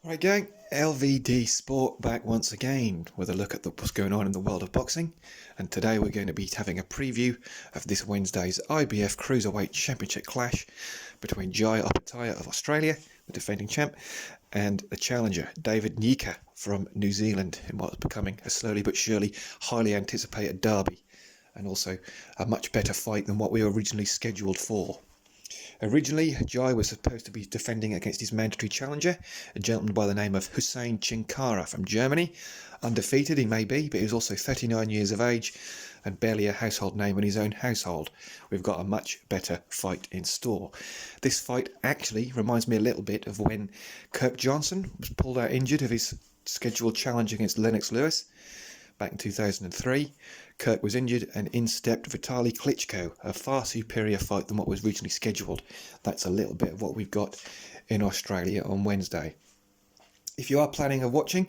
Right, gang, LVD Sport back once again with a look at what's going on in the world of boxing. And today we're going to be having a preview of this Wednesday's IBF Cruiserweight Championship clash between Jai Opetaia of Australia, the defending champ, and the challenger, David Nyika from New Zealand, in what's becoming a slowly but surely highly anticipated derby, and also a much better fight than what we were originally scheduled for. Originally, Jai was supposed to be defending against his mandatory challenger, a gentleman by the name of Hussein Chinkara from Germany. Undefeated he may be, but he was also 39 years of age and barely a household name in his own household. We've got a much better fight in store. This fight actually reminds me a little bit of when Kirk Johnson was pulled out injured of his scheduled challenge against Lennox Lewis back in 2003. Kirk was injured and in stepped Vitaly Klitschko, a far superior fight than what was originally scheduled. That's a little bit of what we've got in Australia on Wednesday. If you are planning on watching,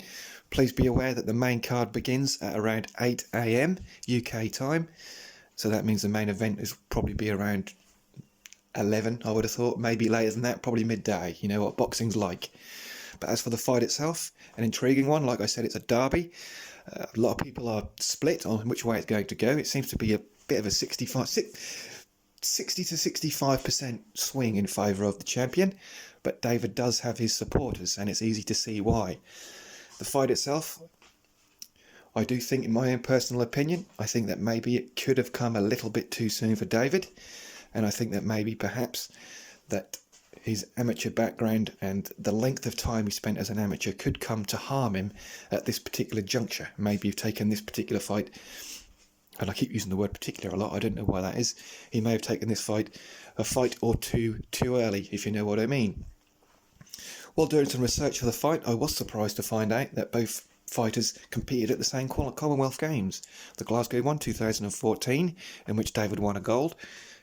please be aware that the main card begins at around 8 AM UK time. So that means the main event is probably be around 11, I would have thought. Maybe later than that, probably midday. You know what boxing's like. But as for the fight itself, an intriguing one. Like I said, it's a derby. A lot of people are split on which way it's going to go. It seems to be a bit of a 60 to 65% swing in favour of the champion, but David does have his supporters, and it's easy to see why. The fight itself, I do think, in my own personal opinion, I think that maybe it could have come a little bit too soon for David, and I think that maybe perhaps that his amateur background and the length of time he spent as an amateur could come to harm him at this particular juncture. Maybe you've taken this particular fight, and I keep using the word particular a lot, I don't know why that is. He may have taken this fight a fight or two too early, if you know what I mean. While doing some research for the fight, I was surprised to find out that both fighters competed at the same Commonwealth Games, the Glasgow one 2014, in which David won a gold.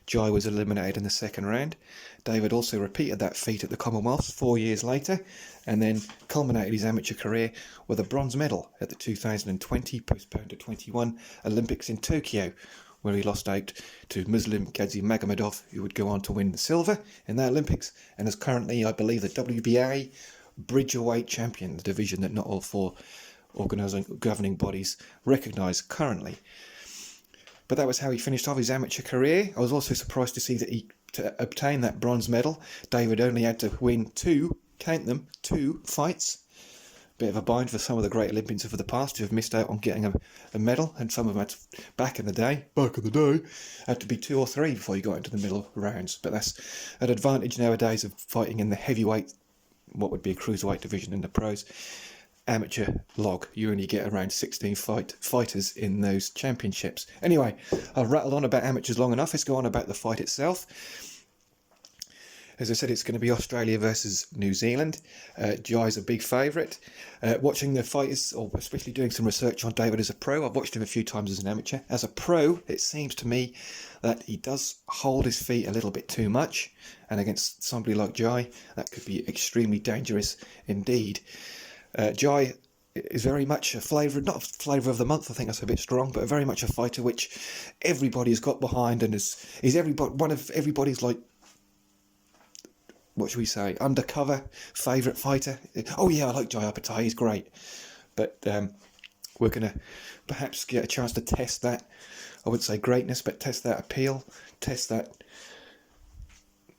Jai was eliminated in the second round. David also repeated that feat at the Commonwealths 4 years later, and then culminated his amateur career with a bronze medal at the 2020 postponed to 21 Olympics in Tokyo, where he lost out to Muslim Gadzi Magomedov, who would go on to win the silver in that Olympics, and is currently, I believe, the WBA Bridgerweight champion, the division that not all four governing bodies recognise currently. But that was how he finished off his amateur career. I was also surprised to see that to obtain that bronze medal, David only had to win two fights. Bit of a bind for some of the great Olympians of the past who have missed out on getting a medal, and some of them had back in the day, had to be 2 or 3 before you got into the middle rounds. But that's an advantage nowadays of fighting in the heavyweight, what would be a cruiserweight division in the pros. Amateur log, you only get around 16 fighters in those championships. Anyway, I've rattled on about amateurs long enough. Let's go on about the fight itself. As I said, it's going to be Australia versus New Zealand. Jai's a big favourite. Watching the fighters, or especially doing some research on David as a pro, I've watched him a few times as an amateur. As a pro, it seems to me that he does hold his feet a little bit too much, and against somebody like Jai, that could be extremely dangerous indeed. Jai is very much a flavour, not a flavour of the month, I think that's a bit strong, but very much a fighter which everybody's got behind, and is one of everybody's, like, what should we say, undercover favourite fighter. Oh yeah, I like Jai Opetaia, he's great. But we're going to perhaps get a chance to test that, I wouldn't say greatness, but test that appeal, test that,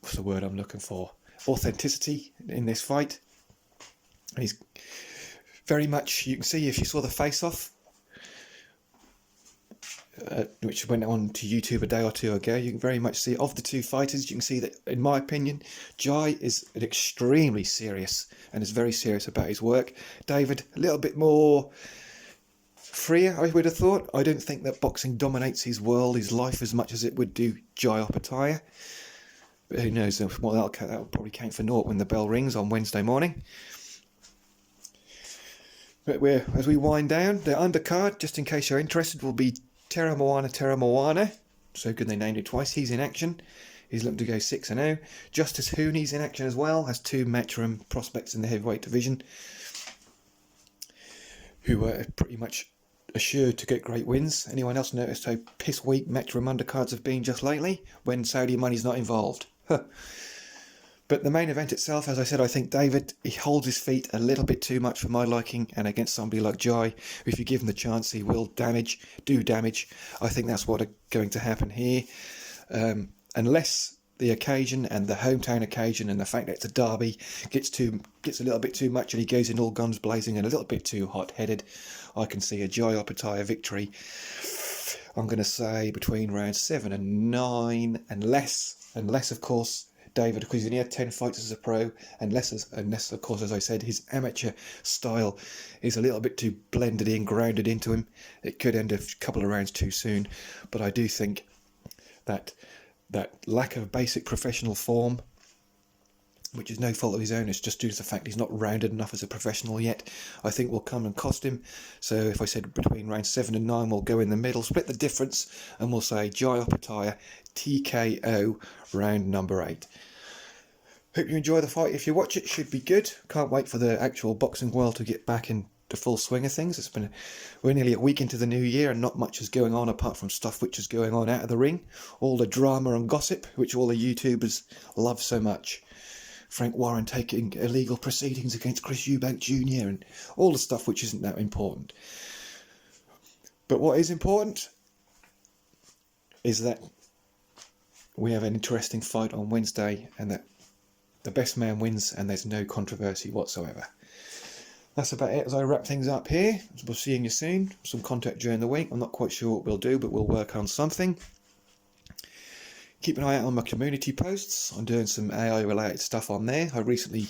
what's the word I'm looking for, authenticity in this fight. He's very much, you can see if you saw the face-off, which went on to YouTube a day or two ago, you can very much see, of the two fighters, you can see that, in my opinion, Jai is extremely serious and is very serious about his work. David, a little bit more freer, I would have thought. I don't think that boxing dominates his world, his life, as much as it would do Jai Opetaia. But who knows, well, that'll probably count for naught when the bell rings on Wednesday morning. But as we wind down, the undercard, just in case you're interested, will be Tera Moana. So good they named it twice. He's in action. He's looking to go 6-0. Justice Hooney's in action as well. Has 2 Matchroom prospects in the heavyweight division, who are pretty much assured to get great wins. Anyone else noticed how piss weak Matchroom undercards have been just lately, when Saudi money's not involved? But the main event itself, as I said, I think David, he holds his feet a little bit too much for my liking, and against somebody like Jai, if you give him the chance, he will do damage. I think that's what's going to happen here. Unless the occasion and the hometown occasion and the fact that it's a derby gets a little bit too much and he goes in all guns blazing and a little bit too hot-headed, I can see a Jai Opetaia victory. I'm going to say between rounds 7 and 9, unless of course David, because he only had 10 fights as a pro, unless of course, as I said, his amateur style is a little bit too blended in, grounded into him. It could end a couple of rounds too soon. But I do think that lack of basic professional form, which is no fault of his own, it's just due to the fact he's not rounded enough as a professional yet, I think will come and cost him. So if I said between rounds 7 and 9, we'll go in the middle, split the difference, and we'll say Jai Opetaia TKO round number 8. Hope you enjoy the fight. If you watch it, should be good. Can't wait for the actual boxing world to get back into full swing of things. We're nearly a week into the new year and not much is going on apart from stuff which is going on out of the ring. All the drama and gossip which all the YouTubers love so much. Frank Warren taking illegal proceedings against Chris Eubank Jr. and all the stuff which isn't that important. But what is important is that we have an interesting fight on Wednesday and that the best man wins and there's no controversy whatsoever. That's about it as I wrap things up here. We'll see you soon. Some contact during the week. I'm not quite sure what we'll do, but we'll work on something. Keep an eye out on my community posts. I'm doing some AI related stuff on there. I recently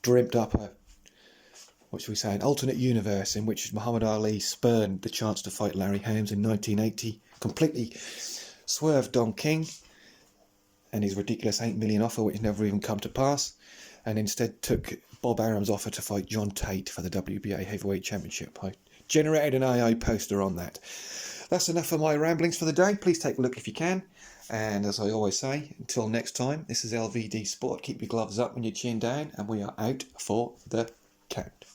dreamt up an alternate universe in which Muhammad Ali spurned the chance to fight Larry Holmes in 1980, completely swerved Don King and his ridiculous 8 million offer, which never even come to pass, and instead took Bob Arum's offer to fight John Tate for the WBA Heavyweight Championship. I generated an AI poster on that. That's enough for my ramblings for the day. Please take a look if you can. And as I always say, until next time, this is LVD Sport. Keep your gloves up when you chin down, and we are out for the count.